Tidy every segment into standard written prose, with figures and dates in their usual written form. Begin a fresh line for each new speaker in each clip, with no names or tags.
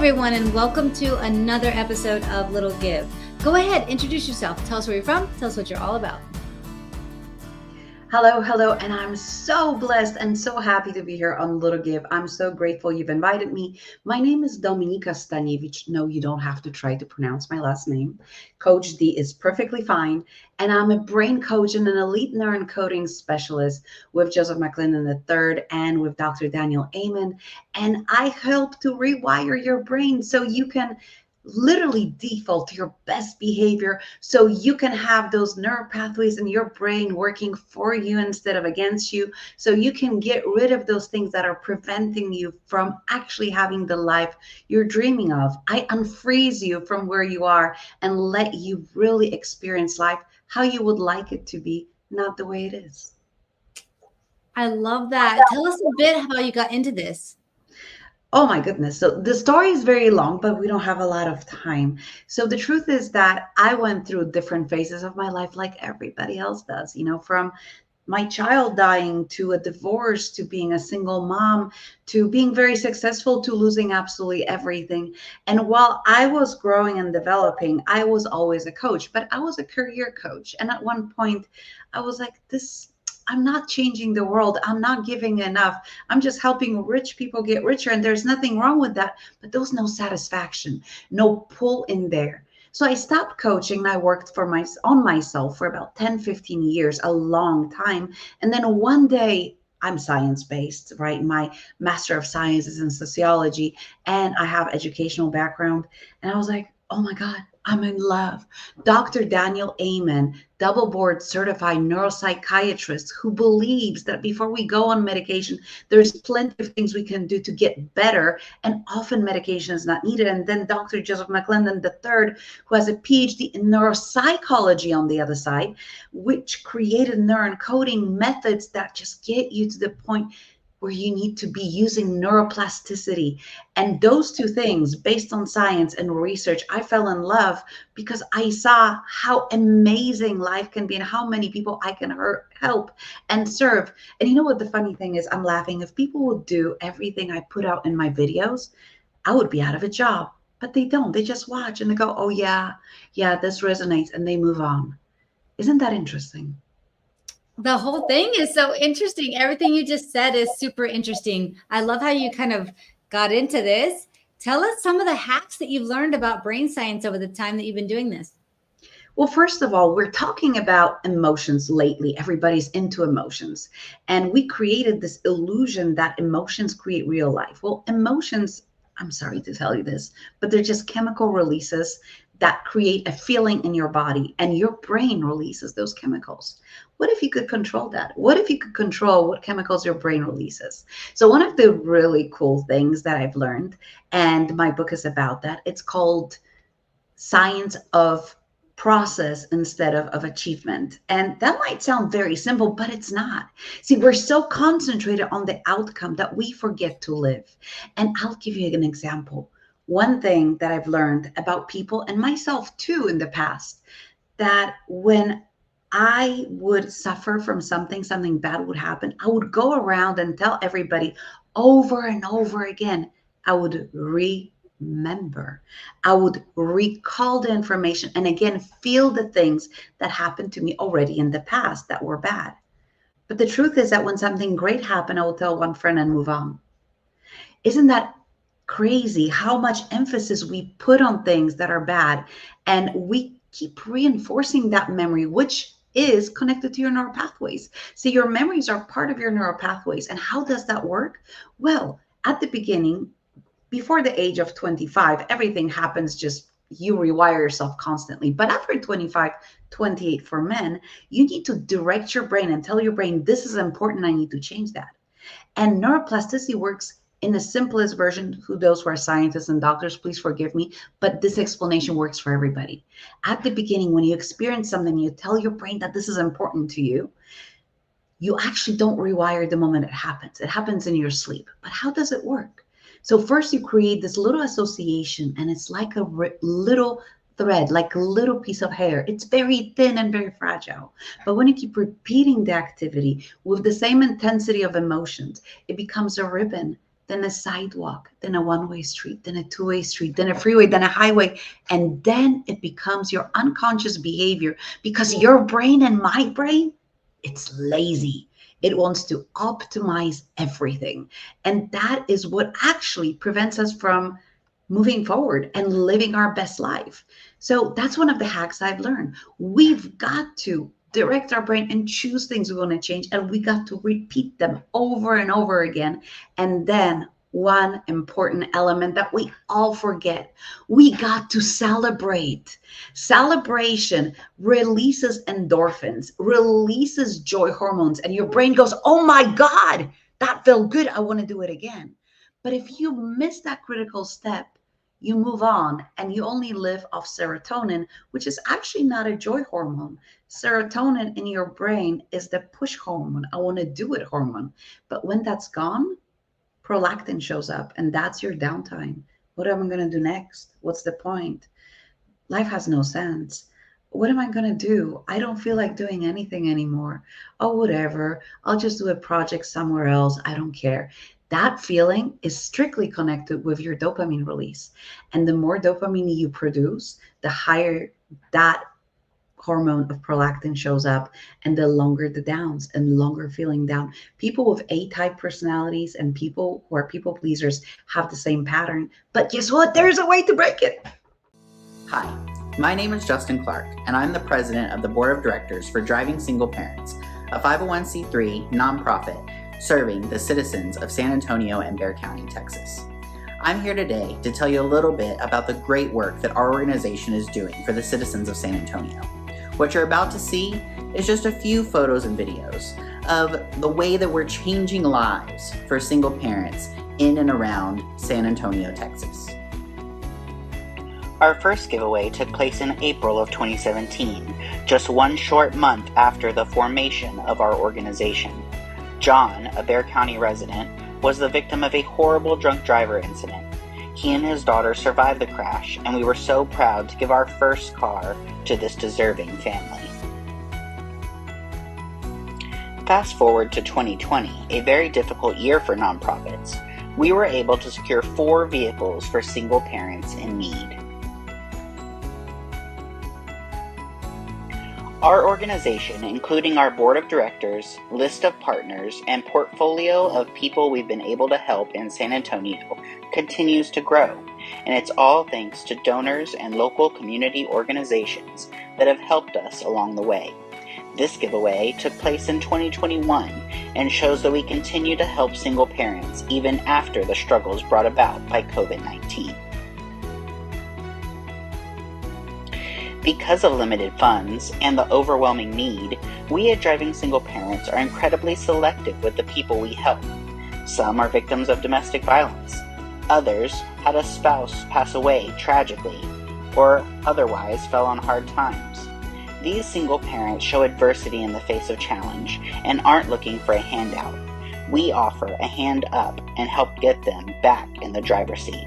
everyone, and welcome to another episode of Little Give. Go ahead, introduce yourself. Tell us where you're from. Tell us what you're all about.
Hello, and I'm so blessed and so happy to be here on Little Give. I'm so grateful you've invited me. My name is Dominika Staniewicz. No, you don't have to try to pronounce my last name. Coach D is perfectly fine. And I'm a brain coach and an elite neuro-encoding specialist with Joseph McClendon III and with Dr. Daniel Amen. And I help to rewire your brain so you can literally default to your best behavior so you can have those neural pathways in your brain working for you instead of against you, so you can get rid of those things that are preventing you from actually having the life you're dreaming of. I unfreeze you from where you are and let you really experience life how you would like it to be, not the way it is.
I love that. Tell us a bit how you got into this.
Oh my goodness. So the story is very long, but we don't have a lot of time. So the truth is that I went through different phases of my life like everybody else does, from my child dying to a divorce to being a single mom to being very successful to losing absolutely everything. And while I was growing and developing, I was always a coach, but I was a career coach. And at one point I was like, I'm not changing the world. I'm not giving enough. I'm just helping rich people get richer. And there's nothing wrong with that. But there was no satisfaction, no pull in there. So I stopped coaching and I worked on myself for about 10, 15 years, a long time. And then one day, I'm science-based, right? My Master of Science is in sociology and I have educational background. And I was like, oh my God, I'm in love. Dr. Daniel Amen, double board certified neuropsychiatrist who believes that before we go on medication, there's plenty of things we can do to get better, and often medication is not needed. And then Dr. Joseph McClendon III, who has a PhD in neuropsychology on the other side, which created neuro-encoding methods that just get you to the point where you need to be using neuroplasticity. And those two things, based on science and research, I fell in love because I saw how amazing life can be and how many people I can help and serve. And you know what the funny thing is? I'm laughing. If people would do everything I put out in my videos, I would be out of a job. But they don't. They just watch and they go, oh yeah, this resonates, and they move on. Isn't that interesting?
The whole thing is so interesting. Everything you just said is super interesting. I love how you kind of got into this. Tell us some of the hacks that you've learned about brain science over the time that you've been doing this.
Well, first of all, we're talking about emotions lately. Everybody's into emotions. And we created this illusion that emotions create real life. Well, emotions, I'm sorry to tell you this, but they're just chemical releases that create a feeling in your body, and your brain releases those chemicals. What if you could control that? What if you could control what chemicals your brain releases? So one of the really cool things that I've learned, and my book is about that, it's called Science of Process instead of achievement. And that might sound very simple, but it's not. See, we're so concentrated on the outcome that we forget to live. And I'll give you an example. One thing that I've learned about people and myself too in the past, that when I would suffer from something bad would happen, I would go around and tell everybody over and over again. I would remember. I would recall the information and again feel the things that happened to me already in the past that were bad. But the truth is that when something great happened, I will tell one friend and move on. Isn't that crazy how much emphasis we put on things that are bad, and we keep reinforcing that memory, which is connected to your neural pathways. See, your memories are part of your neural pathways. And how does that work? Well, at the beginning, before the age of 25, everything happens, just you rewire yourself constantly. But after 25, 28 for men, you need to direct your brain and tell your brain, this is important, I need to change that. And neuroplasticity works in the simplest version. Those who are scientists and doctors, please forgive me, but this explanation works for everybody. At the beginning, when you experience something, you tell your brain that this is important to you, you actually don't rewire the moment it happens. It happens in your sleep. But how does it work? So first you create this little association, and it's like a little thread, like a little piece of hair. It's very thin and very fragile. But when you keep repeating the activity with the same intensity of emotions, it becomes a ribbon. then a sidewalk, then a one-way street, then a two-way street, then a freeway, then a highway. And then it becomes your unconscious behavior because your brain and my brain, it's lazy. It wants to optimize everything. And that is what actually prevents us from moving forward and living our best life. So that's one of the hacks I've learned. We've got to direct our brain and choose things we want to change, and we got to repeat them over and over again. And then one important element that we all forget, we got to celebrate. Celebration releases endorphins, releases joy hormones, and your brain goes, oh my God, that felt good, I want to do it again. But if you miss that critical step, you move on and you only live off serotonin, which is actually not a joy hormone. Serotonin in your brain is the push hormone, I want to do it hormone. But when that's gone, prolactin shows up, and that's your downtime. What am I going to do next? What's the point? Life has no sense. What am I going to do? I don't feel like doing anything anymore. Oh, whatever. I'll just do a project somewhere else. I don't care. That feeling is strictly connected with your dopamine release. And the more dopamine you produce, the higher that hormone of prolactin shows up, and the longer the downs and longer feeling down. People with A-type personalities and people who are people pleasers have the same pattern. But guess what? There's a way to break it.
Hi, my name is Justin Clark, and I'm the president of the board of directors for Driving Single Parents, a 501c3 nonprofit serving the citizens of San Antonio and Bexar County, Texas. I'm here today to tell you a little bit about the great work that our organization is doing for the citizens of San Antonio. What you're about to see is just a few photos and videos of the way that we're changing lives for single parents in and around San Antonio, Texas. Our first giveaway took place in April of 2017, just one short month after the formation of our organization. John, a Bexar County resident, was the victim of a horrible drunk driver incident. He and his daughter survived the crash, and we were so proud to give our first car to this deserving family. Fast forward to 2020, a very difficult year for nonprofits. We were able to secure 4 vehicles for single parents in need. Our organization, including our board of directors, list of partners, and portfolio of people we've been able to help in San Antonio, continues to grow, and it's all thanks to donors and local community organizations that have helped us along the way. This giveaway took place in 2021 and shows that we continue to help single parents even after the struggles brought about by COVID-19. Because of limited funds and the overwhelming need, we at Driving Single Parents are incredibly selective with the people we help. Some are victims of domestic violence. Others had a spouse pass away tragically, or otherwise fell on hard times. These single parents show adversity in the face of challenge and aren't looking for a handout. We offer a hand up and help get them back in the driver's seat.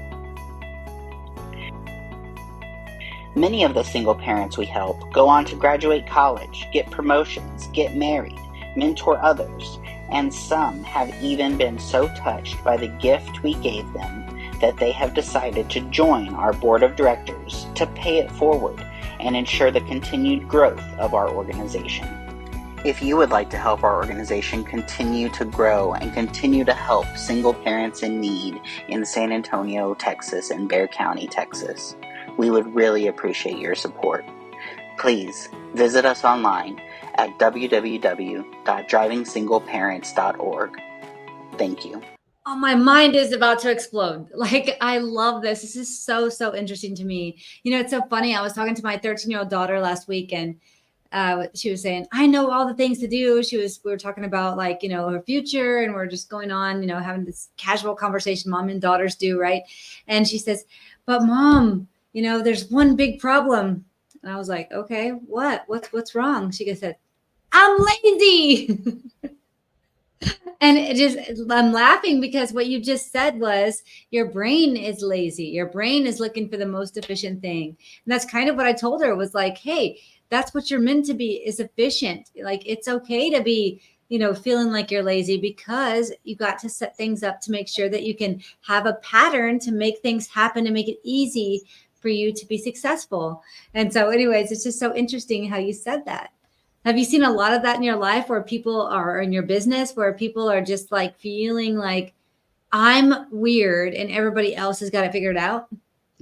Many of the single parents we help go on to graduate college, get promotions, get married, mentor others, and some have even been so touched by the gift we gave them that they have decided to join our board of directors to pay it forward and ensure the continued growth of our organization. If you would like to help our organization continue to grow and continue to help single parents in need in San Antonio, Texas, and Bexar County, Texas, we would really appreciate your support. Please visit us online at www.drivingsingleparents.org. Thank you.
Oh, my mind is about to explode. Like, I love this. This is so interesting to me. You know, it's so funny. I was talking to my 13-year-old daughter last week, and she was saying, I know all the things to do. We were talking about, like, you know, her future, and we're just going on, you know, having this casual conversation mom and daughters do, right? And she says, but Mom, you know, there's one big problem. And I was like, okay, what's wrong? She said, I'm lazy. And I'm laughing because what you just said was your brain is lazy. Your brain is looking for the most efficient thing. And that's kind of what I told her, was like, hey, that's what you're meant to be, is efficient. Like, it's okay to be feeling like you're lazy, because you got to set things up to make sure that you can have a pattern to make things happen and make it easy for you to be successful. And so anyways, it's just so interesting how you said that. Have you seen a lot of that in your life, where people are in your business, where people are just like feeling like I'm weird and everybody else has got it figured out?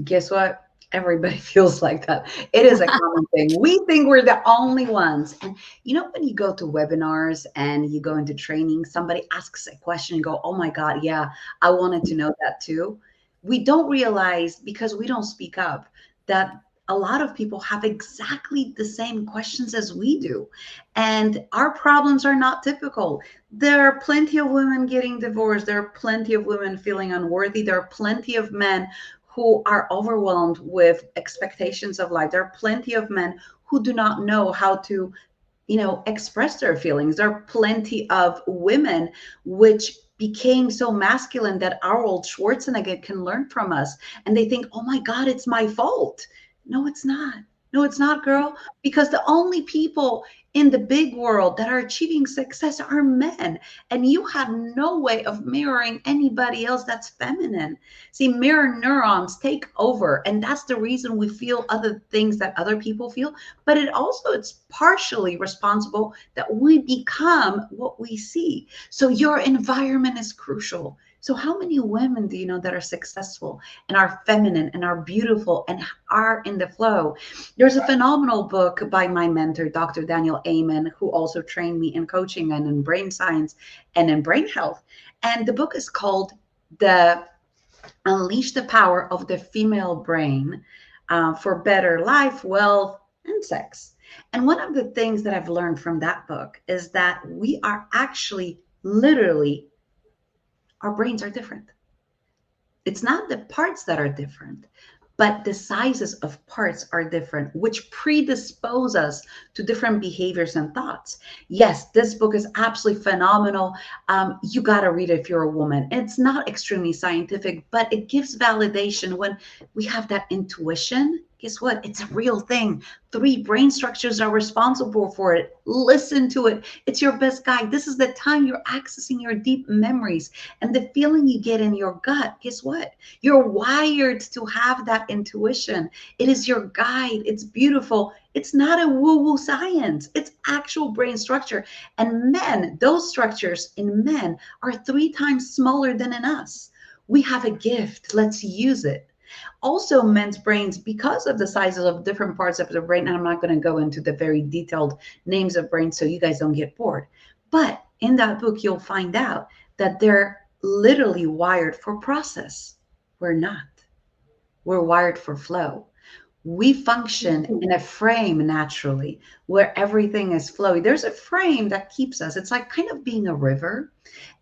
Guess what? Everybody feels like that. It is a common thing. We think we're the only ones. And when you go to webinars and you go into training, somebody asks a question and go, oh my God, yeah, I wanted to know that too. We don't realize, because we don't speak up, that a lot of people have exactly the same questions as we do. And our problems are not typical. There are plenty of women getting divorced. There are plenty of women feeling unworthy. There are plenty of men who are overwhelmed with expectations of life. There are plenty of men who do not know how to, express their feelings. There are plenty of women which became so masculine that Arnold Schwarzenegger can learn from us. And they think, oh my God, it's my fault. No, it's not. No, it's not, girl. Because the only people in the big world that are achieving success are men. And you have no way of mirroring anybody else that's feminine. See, mirror neurons take over. And that's the reason we feel other things that other people feel. But it's partially responsible that we become what we see. So your environment is crucial. So how many women do you know that are successful and are feminine and are beautiful and are in the flow? There's a phenomenal book by my mentor, Dr. Daniel Amen, who also trained me in coaching and in brain science and in brain health. And the book is called Unleash the Power of the Female Brain for Better Life, Wealth, and Sex. And one of the things that I've learned from that book is that we are actually literally, our brains are different. It's not the parts that are different, but the sizes of parts are different, which predispose us to different behaviors and thoughts. Yes, this book is absolutely phenomenal. You got to read it if you're a woman. It's not extremely scientific, but it gives validation when we have that intuition. Guess what? It's a real thing. 3 brain structures are responsible for it. Listen to it. It's your best guide. This is the time you're accessing your deep memories and the feeling you get in your gut. Guess what? You're wired to have that intuition. It is your guide. It's beautiful. It's not a woo-woo science. It's actual brain structure. And men, those structures in men are 3 times smaller than in us. We have a gift. Let's use it. Also, men's brains, because of the sizes of different parts of the brain, and I'm not going to go into the very detailed names of brains so you guys don't get bored. But in that book, you'll find out that they're literally wired for process. We're not. We're wired for flow. We function in a frame naturally where everything is flowy. There's a frame that keeps us. It's like kind of being a river,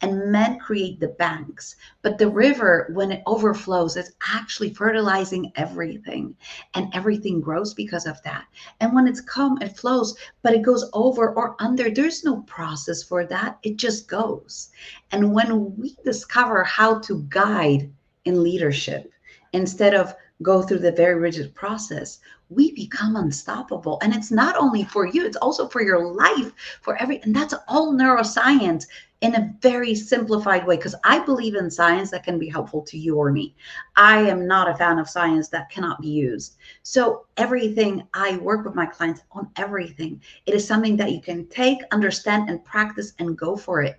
and men create the banks. But the river, when it overflows, it's actually fertilizing everything, and everything grows because of that. And when it's come, it flows, but it goes over or under. There's no process for that. It just goes. And when we discover how to guide in leadership instead of go through the very rigid process, we become unstoppable. And it's not only for you, it's also for your life, and that's all neuroscience in a very simplified way, because I believe in science that can be helpful to you or me. I am not a fan of science that cannot be used. So everything, I work with my clients on everything. It is something that you can take, understand, and practice and go for it.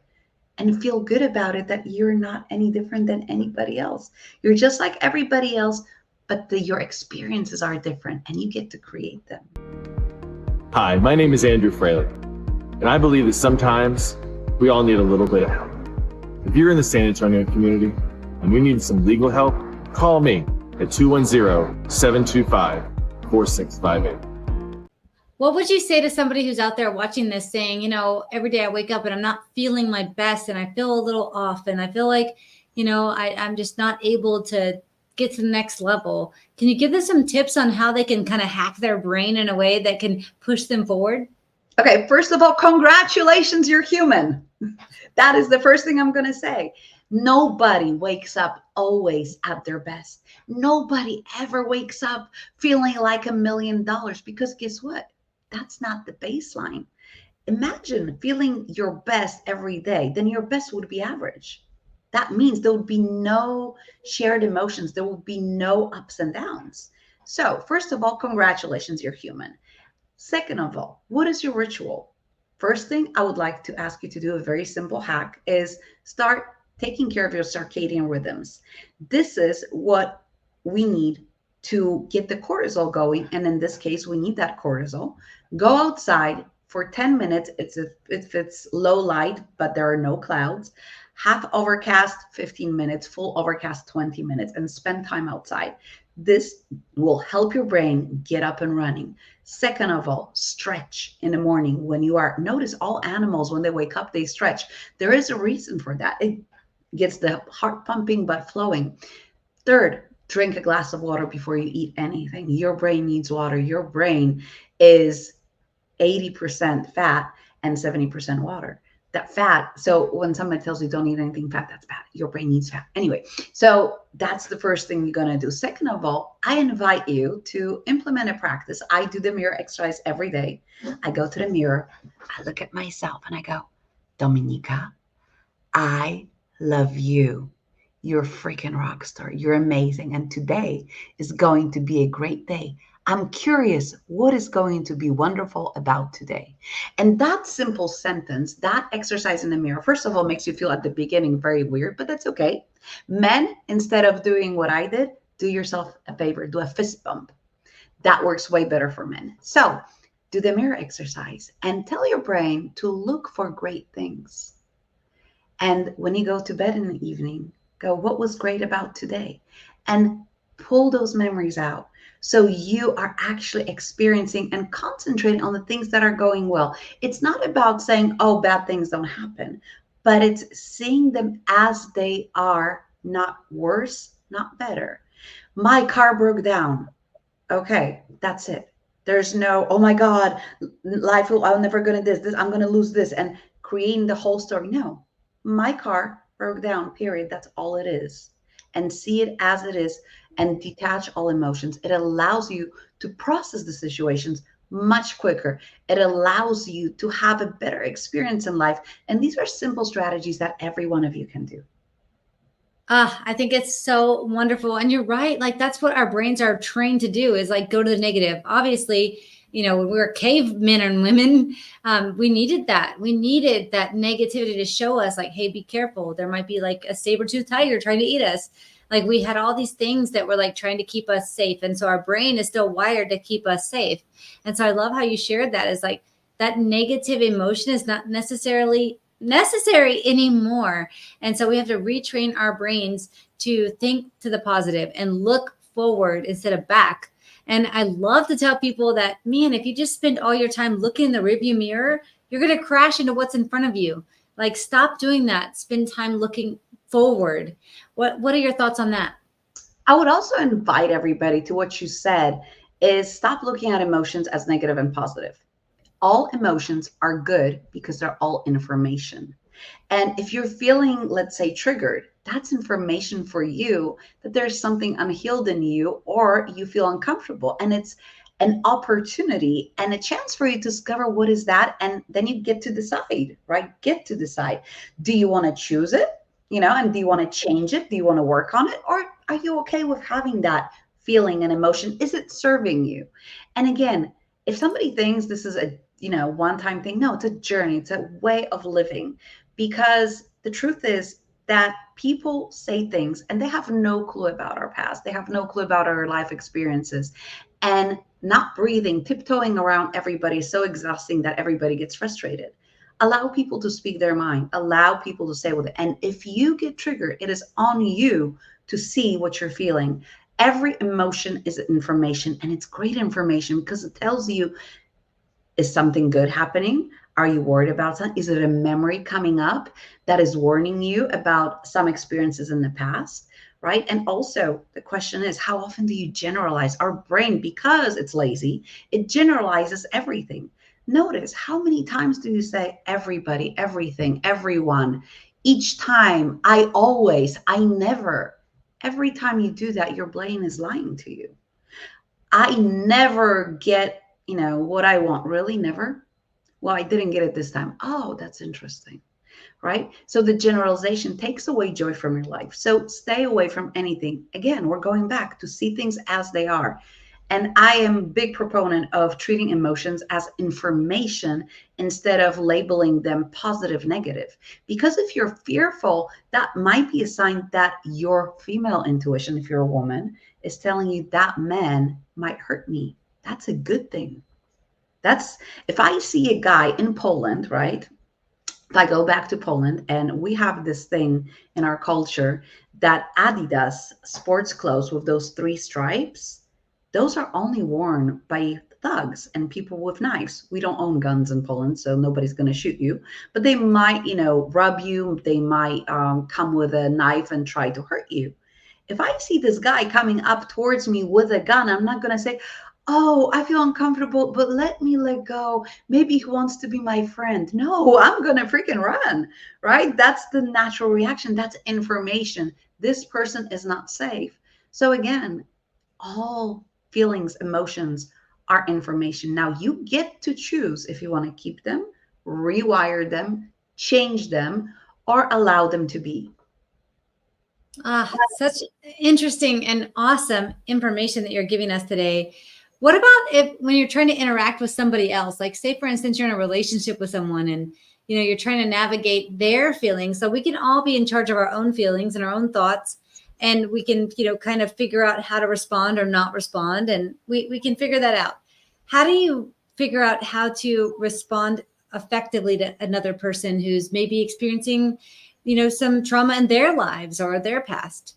And feel good about it, that you're not any different than anybody else. You're just like everybody else, but your experiences are different and you get to create them.
Hi, my name is Andrew Fraley, and I believe that sometimes we all need a little bit of help. If you're in the San Antonio community and you need some legal help, call me at 210-725-4658.
What would you say to somebody who's out there watching this saying, every day I wake up and I'm not feeling my best and I feel a little off and I feel like, I'm just not able to get to the next level. Can you give them some tips on how they can kind of hack their brain in a way that can push them forward?
Okay, first of all, congratulations, you're human. That is the first thing I'm going to say. Nobody wakes up always at their best. Nobody ever wakes up feeling like $1 million, because guess what? That's not the baseline. Imagine feeling your best every day, then your best would be average. That means there would be no shared emotions. There would be no ups and downs. So first of all, congratulations, you're human. Second of all, what is your ritual? First thing I would like to ask you to do, a very simple hack, is start taking care of your circadian rhythms. This is what we need to get the cortisol going. And in this case, we need that cortisol. Go outside for 10 minutes. If it's low light, but there are no clouds, half overcast, 15 minutes, full overcast, 20 minutes, and spend time outside. This will help your brain get up and running. Second of all, stretch in the morning when you are, notice all animals, when they wake up, they stretch. There is a reason for that. It gets the heart pumping, blood flowing. Third, drink a glass of water before you eat anything. Your brain needs water. Your brain is 80% fat and 70% water. That fat, so when somebody tells you don't eat anything fat, that's bad. Your brain needs fat. Anyway, so that's the first thing you're going to do. Second of all, I invite you to implement a practice. I do the mirror exercise every day. I go to the mirror, I look at myself and I go, Dominika, I love you. You're a freaking rock star. You're amazing. And today is going to be a great day. I'm curious what is going to be wonderful about today. And that simple sentence, that exercise in the mirror, first of all, makes you feel at the beginning very weird, but that's okay. Men, instead of doing what I did, do yourself a favor, do a fist bump. That works way better for men. So do the mirror exercise and tell your brain to look for great things. And when you go to bed in the evening, go, what was great about today? And pull those memories out. So you are actually experiencing and concentrating on the things that are going well. It's not about saying, oh, bad things don't happen, but it's seeing them as they are, not worse, not better. My car broke down. Okay, that's it. There's no, oh my God, life, I'm never going to this, I'm going to lose this, and creating the whole story. No, my car broke down, period. That's all it is. And see it as it is and detach all emotions. It allows you to process the situations much quicker. It allows you to have a better experience in life. And these are simple strategies that every one of you can do.
I think it's so wonderful. And you're right. Like, that's what our brains are trained to do, is like go to the negative. Obviously, you know, when we were cavemen and women, we needed that. We needed that negativity to show us like, hey, be careful. There might be like a saber-toothed tiger trying to eat us. Like, we had all these things that were like trying to keep us safe. And so our brain is still wired to keep us safe. And so I love how you shared that, is like that negative emotion is not necessarily necessary anymore. And so we have to retrain our brains to think to the positive and look forward instead of back. And I love to tell people that, man, if you just spend all your time looking in the rearview mirror, you're going to crash into what's in front of you. Like, stop doing that. Spend time looking forward. What are your thoughts on that?
I would also invite everybody to what you said, is stop looking at emotions as negative and positive. All emotions are good because they're all information. And if you're feeling, let's say, triggered, that's information for you that there's something unhealed in you, or you feel uncomfortable. And it's an opportunity and a chance for you to discover what is that. And then you get to decide, right? Get to decide. Do you want to choose it? You know, and do you want to change it? Do you want to work on it? Or are you okay with having that feeling and emotion? Is it serving you? And again, if somebody thinks this is a, you know, one-time thing, no, it's a journey. It's a way of living, because the truth is that people say things and they have no clue about our past. They have no clue about our life experiences, and not breathing, tiptoeing around everybody is so exhausting that everybody gets frustrated. Allow people to speak their mind. Allow people to say what, and if you get triggered, it is on you to see what you're feeling. Every emotion is information, and it's great information because it tells you, is something good happening? Are you worried about something? Is it a memory coming up that is warning you about some experiences in the past, right? And also the question is, how often do you generalize? Our brain, because it's lazy, it generalizes everything. Notice, how many times do you say everybody, everything, everyone? Each time, I always, I never. Every time you do that, your brain is lying to you. I never get, you know, what I want. Really? Never? Well, I didn't get it this time. Oh, that's interesting. Right? So the generalization takes away joy from your life. So stay away from anything. Again, we're going back to see things as they are. And I am a big proponent of treating emotions as information instead of labeling them positive, negative. Because if you're fearful, that might be a sign that your female intuition, if you're a woman, is telling you that man might hurt me. That's a good thing. That's if I see a guy in Poland, right? If I go back to Poland, and we have this thing in our culture that Adidas sports clothes with those three stripes, those are only worn by thugs and people with knives. We don't own guns in Poland, so nobody's going to shoot you, but they might, rub you. They might come with a knife and try to hurt you. If I see this guy coming up towards me with a gun, I'm not going to say, oh, I feel uncomfortable, but let me let go. Maybe he wants to be my friend. No, I'm going to freaking run, right? That's the natural reaction. That's information. This person is not safe. So again, all feelings, emotions are information. Now you get to choose if you want to keep them, rewire them, change them, or allow them to be.
Such interesting and awesome information that you're giving us today. What about if when you're trying to interact with somebody else, like say, for instance, you're in a relationship with someone and, you're trying to navigate their feelings. So we can all be in charge of our own feelings and our own thoughts. And we can, kind of figure out how to respond or not respond. And we can figure that out. How do you figure out how to respond effectively to another person who's maybe experiencing, some trauma in their lives or their past?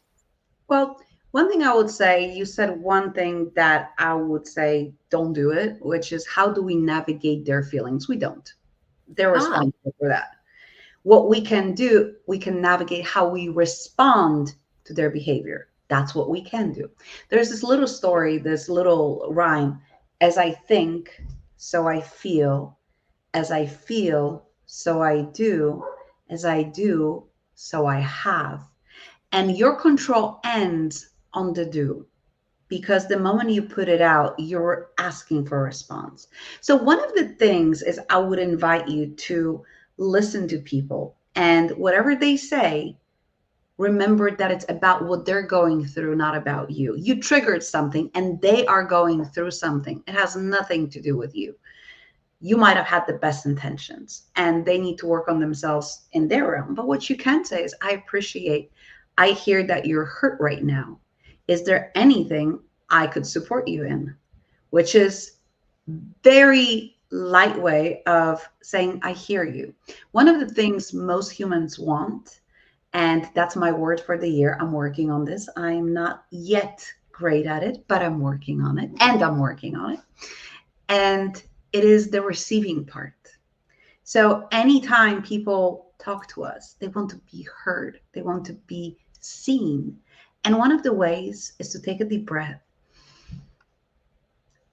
Well, one thing I would say, you said one thing that I would say, don't do it, which is how do we navigate their feelings? We don't. They're responsible for that. What we can do, we can navigate how we respond to their behavior. That's what we can do. There's this little story, this little rhyme. As I think, so I feel. As I feel, so I do. As I do, so I have. And your control ends on the do, because the moment you put it out, you're asking for a response. So one of the things is I would invite you to listen to people, and whatever they say, remember that it's about what they're going through, not about you. You triggered something and they are going through something. It has nothing to do with you. You might have had the best intentions and they need to work on themselves in their realm. But what you can say is, I hear that you're hurt right now. Is there anything I could support you in? Which is very light way of saying, I hear you. One of the things most humans want, and that's my word for the year. I'm working on this. I'm not yet great at it, but I'm working on it, and I'm working on it. And it is the receiving part. So anytime people talk to us, they want to be heard. They want to be seen. And one of the ways is to take a deep breath,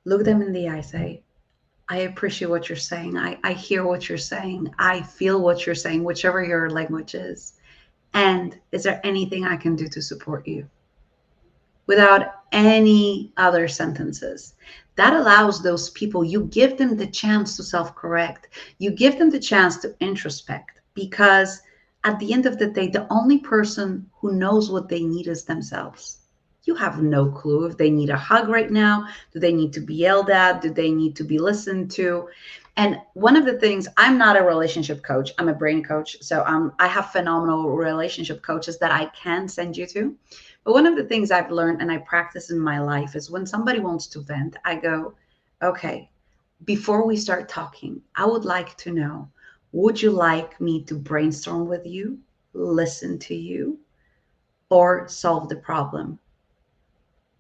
look them in the eye, say, I appreciate what you're saying. I hear what you're saying. I feel what you're saying, whichever your language is. And is there anything I can do to support you? Without any other sentences. That allows those people, you give them the chance to self-correct. You give them the chance to introspect, because at the end of the day, the only person who knows what they need is themselves. You have no clue if they need a hug right now. Do they need to be yelled at? Do they need to be listened to? And one of the things, I'm not a relationship coach, I'm a brain coach. So I have phenomenal relationship coaches that I can send you to. But one of the things I've learned and I practice in my life is when somebody wants to vent, I go, okay, before we start talking, I would like to know, would you like me to brainstorm with you, listen to you, or solve the problem?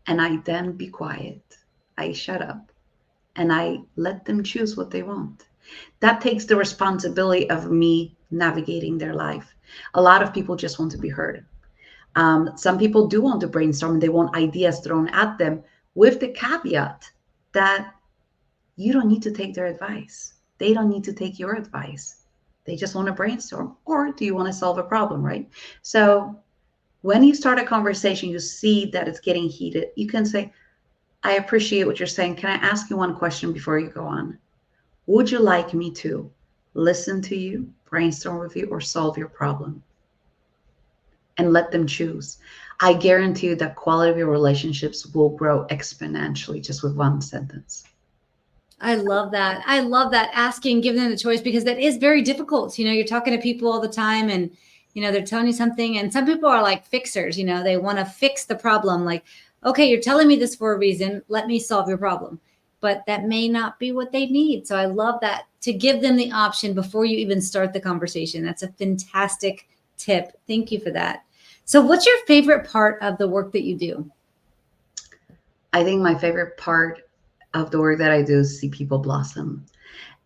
And I then be quiet. I shut up and I let them choose what they want. That takes the responsibility of me navigating their life. A lot of people just want to be heard. Some people do want to brainstorm and they want ideas thrown at them, with the caveat that you don't need to take their advice. They don't need to take your advice. They just want to brainstorm. Or do you want to solve a problem, right? So when you start a conversation, you see that it's getting heated, you can say, I appreciate what you're saying. Can I ask you one question before you go on? Would you like me to listen to you, brainstorm with you, or solve your problem? And let them choose. I guarantee you that quality of your relationships will grow exponentially just with one sentence.
I love that. I love that, asking, giving them the choice, because that is very difficult. You're talking to people all the time, and, they're telling you something, and some people are like fixers, they want to fix the problem. Like, okay, you're telling me this for a reason. Let me solve your problem. But that may not be what they need. So I love that, to give them the option before you even start the conversation. That's a fantastic tip. Thank you for that. So what's your favorite part of the work that you do?
I think my favorite part of the work that I do is see people blossom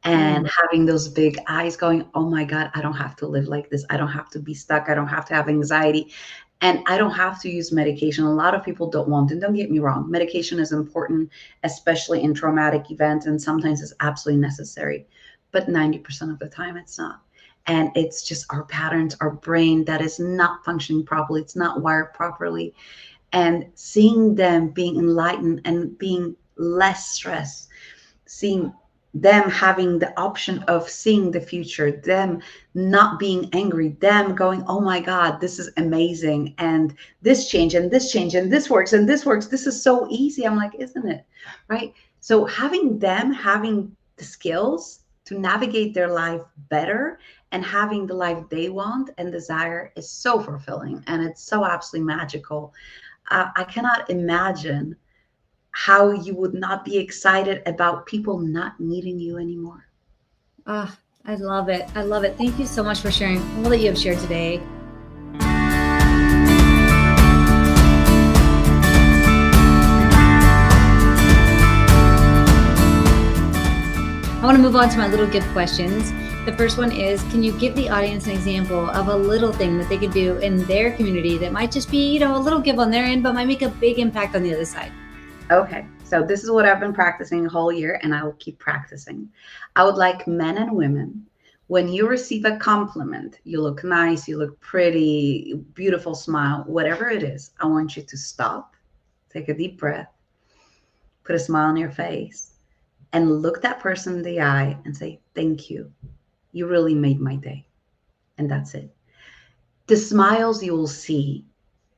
and having those big eyes going, oh my God, I don't have to live like this. I don't have to be stuck. I don't have to have anxiety. And I don't have to use medication. A lot of people don't want, and don't get me wrong, medication is important, especially in traumatic events, and sometimes it's absolutely necessary. But 90% of the time it's not. And it's just our patterns, our brain that is not functioning properly. It's not wired properly. And seeing them being enlightened and being less stressed, seeing them having the option of seeing the future, them not being angry, them going, oh my God, this is amazing. And this change and this change and this works and this works. This is so easy. I'm like, isn't it? Right. So having them having the skills to navigate their life better and having the life they want and desire is so fulfilling. And it's so absolutely magical. I cannot imagine how you would not be excited about people not needing you anymore.
Ah, I love it. I love it. Thank you so much for sharing all that you have shared today. I want to move on to my little gift questions. The first one is, can you give the audience an example of a little thing that they could do in their community that might just be, a little give on their end, but might make a big impact on the other side?
Okay, so this is what I've been practicing a whole year, and I will keep practicing. I would like men and women, when you receive a compliment, you look nice, you look pretty, beautiful smile, whatever it is, I want you to stop, take a deep breath, put a smile on your face, and look that person in the eye and say, thank you. You really made my day. And that's it. The smiles you will see,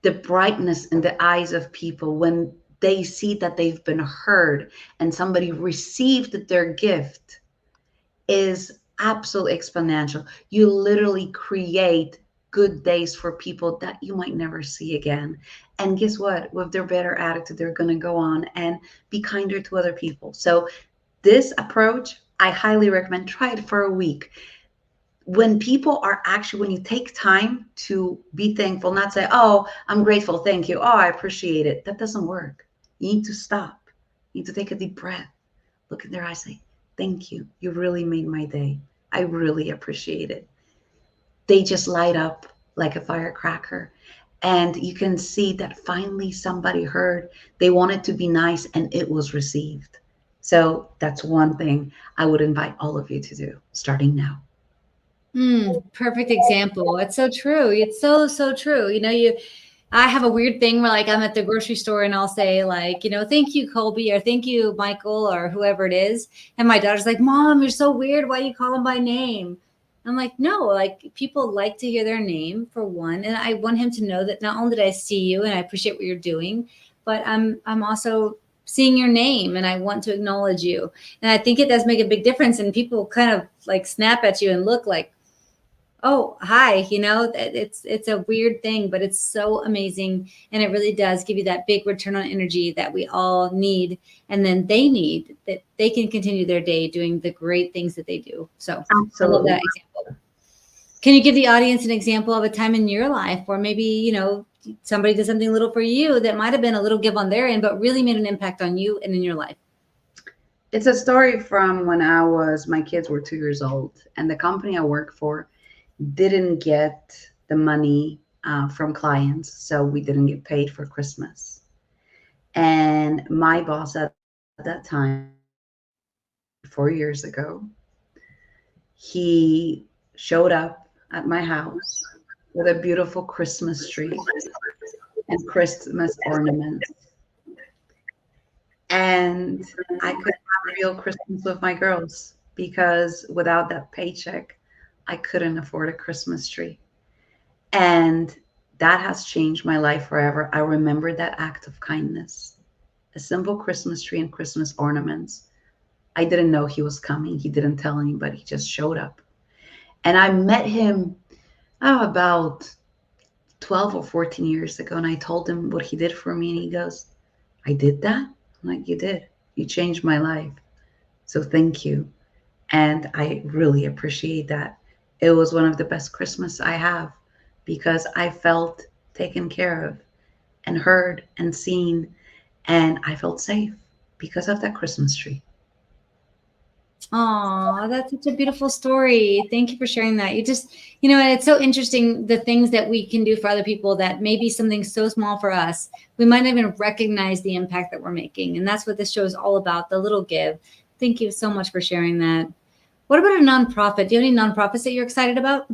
the brightness in the eyes of people when they see that they've been heard and somebody received their gift, is absolutely exponential. You literally create good days for people that you might never see again. And guess what? With their better attitude, they're going to go on and be kinder to other people. So this approach, I highly recommend. Try it for a week. When people are actually, when you take time to be thankful, not say, oh, I'm grateful, thank you, oh, I appreciate it. That doesn't work. You need to stop. You need to take a deep breath. Look in their eyes, say, thank you. You really made my day. I really appreciate it. They just light up like a firecracker. And you can see that finally somebody heard. They wanted to be nice and it was received. So that's one thing I would invite all of you to do starting now.
Perfect example. It's so true. It's so, so true. I have a weird thing where, like, I'm at the grocery store and I'll say, like, thank you, Colby, or thank you, Michael, or whoever it is. And my daughter's like, Mom, you're so weird. Why do you call them by name? I'm like, no, like, people like to hear their name, for one. And I want him to know that not only did I see you and I appreciate what you're doing, but I'm also seeing your name and I want to acknowledge you. And I think it does make a big difference. And people kind of like snap at you and look like, oh, hi, it's a weird thing, but it's so amazing. And it really does give you that big return on energy that we all need. And then they need, that they can continue their day doing the great things that they do. So absolutely. I love that example. Can you give the audience an example of a time in your life where maybe, somebody did something little for you that might've been a little give on their end, but really made an impact on you and in your life?
It's a story from when my kids were 2 years old, and the company I work for didn't get the money from clients, so we didn't get paid for Christmas. And my boss at that time, 4 years ago, he showed up at my house with a beautiful Christmas tree and Christmas ornaments. And I could have a real Christmas with my girls. because without that paycheck, I couldn't afford a Christmas tree. And that has changed my life forever. I remember that act of kindness, a simple Christmas tree and Christmas ornaments. I didn't know he was coming. He didn't tell anybody. He just showed up. And I met him about 12 or 14 years ago. And I told him what he did for me. And he goes, I did that? I'm like, you did. You changed my life. So thank you. And I really appreciate that. It was one of the best Christmas I have because I felt taken care of and heard and seen. And I felt safe because of that Christmas tree.
Oh, that's such a beautiful story. Thank you for sharing that. It's so interesting, the things that we can do for other people that may be something so small for us. We might not even recognize the impact that we're making. And that's what this show is all about, the little give. Thank you so much for sharing that. What about a nonprofit? Do you have any nonprofits that you're excited about?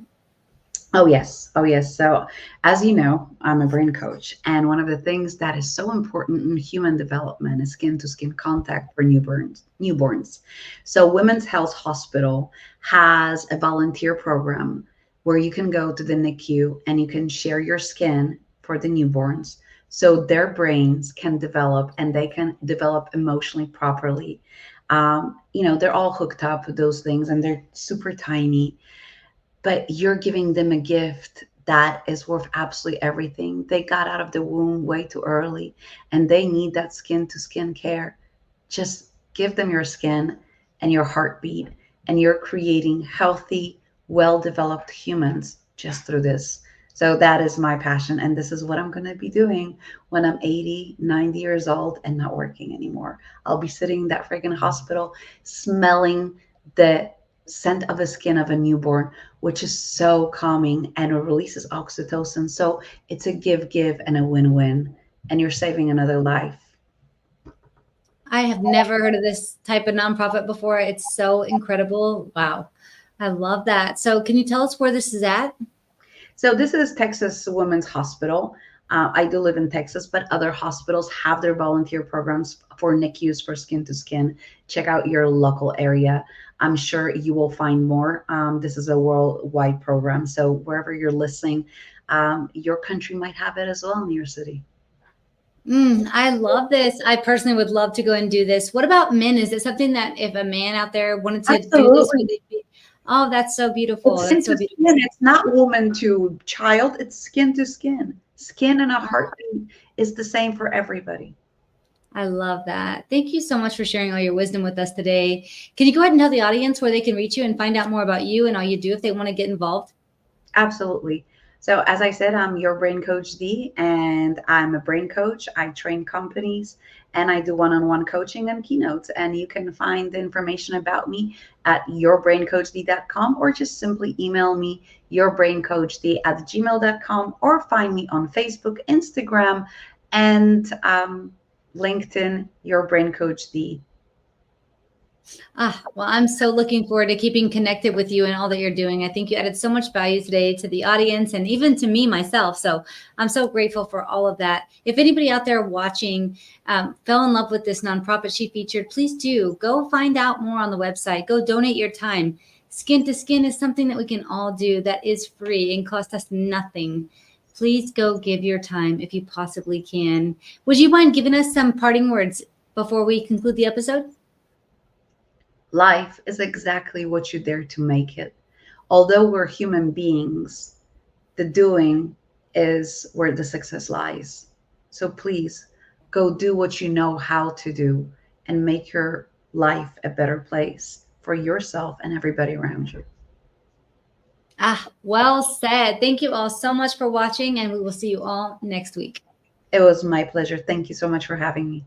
Oh, yes. Oh, yes. So as you know, I'm a brain coach. And one of the things that is so important in human development is skin-to-skin contact for newborns. So Women's Health Hospital has a volunteer program where you can go to the NICU and you can share your skin for the newborns so their brains can develop and they can develop emotionally properly. They're all hooked up with those things and they're super tiny. But you're giving them a gift that is worth absolutely everything. They got out of the womb way too early and they need that skin to skin care. Just give them your skin and your heartbeat, and you're creating healthy, well-developed humans just through this. So that is my passion. And this is what I'm going to be doing when I'm 80, 90 years old and not working anymore. I'll be sitting in that friggin' hospital smelling the scent of the skin of a newborn, which is so calming and it releases oxytocin. So it's a give and a win-win, and you're saving another life.
I have never heard of this type of nonprofit before. It's so incredible. Wow. I love that. So can you tell us where this is at?
So this is Texas Women's Hospital. I do live in Texas, but other hospitals have their volunteer programs for NICUs for skin to skin. Check out your local area. I'm sure you will find more. This is a worldwide program. So wherever you're listening, your country might have it as well in your city.
I love this. I personally would love to go and do this. What about men? Is it something that if a man out there wanted to do this, would they be? Oh, that's so beautiful.
It's
That's so
skin to
beautiful.
skin. It's not woman to child. It's skin to skin. Skin and a heartbeat is the same for everybody.
I love that. Thank you so much for sharing all your wisdom with us today. Can you go ahead and tell the audience where they can reach you and find out more about you and all you do if they want to get involved?
Absolutely. So as I said, I'm your brain coach D, and I'm a brain coach. I train companies and I do one-on-one coaching and keynotes. And you can find the information about me at yourbraincoachd.com, or just simply email me yourbraincoachd@gmail.com, or find me on Facebook, Instagram, and LinkedIn, Your Brain Coach D.
Well, I'm so looking forward to keeping connected with you and all that you're doing. I think you added so much value today to the audience and even to me myself. So I'm so grateful for all of that. If anybody out there watching fell in love with this nonprofit she featured, please do go find out more on the website. Go donate your time. Skin to Skin is something that we can all do that is free and cost us nothing. Please go give your time if you possibly can. Would you mind giving us some parting words before we conclude the episode?
Life is exactly what you dare to make it. Although we're human beings, the doing is where the success lies. So please go do what you know how to do and make your life a better place for yourself and everybody around you.
Well said. Thank you all so much for watching, and we will see you all next week.
It was my pleasure. Thank you so much for having me.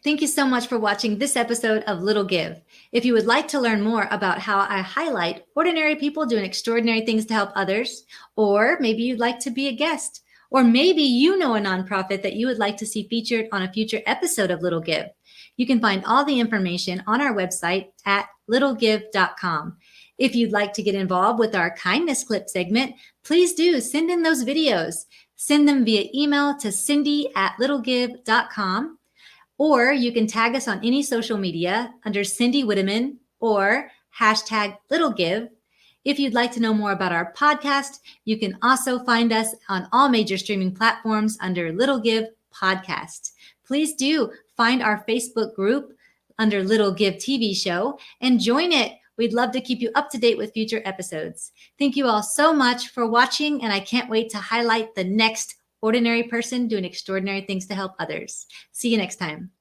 Thank you so much for watching this episode of Little Give. If you would like to learn more about how I highlight ordinary people doing extraordinary things to help others, or maybe you'd like to be a guest, or maybe you know a nonprofit that you would like to see featured on a future episode of Little Give, you can find all the information on our website at littlegive.com. If you'd like to get involved with our kindness clip segment, please do send in those videos. Send them via email to cindy@littlegive.com. Or you can tag us on any social media under Cindy Whitteman or #LittleGive. If you'd like to know more about our podcast, you can also find us on all major streaming platforms under Little Give Podcast. Please do find our Facebook group under Little Give TV show and join it. We'd love to keep you up to date with future episodes. Thank you all so much for watching, and I can't wait to highlight the next ordinary person doing extraordinary things to help others. See you next time.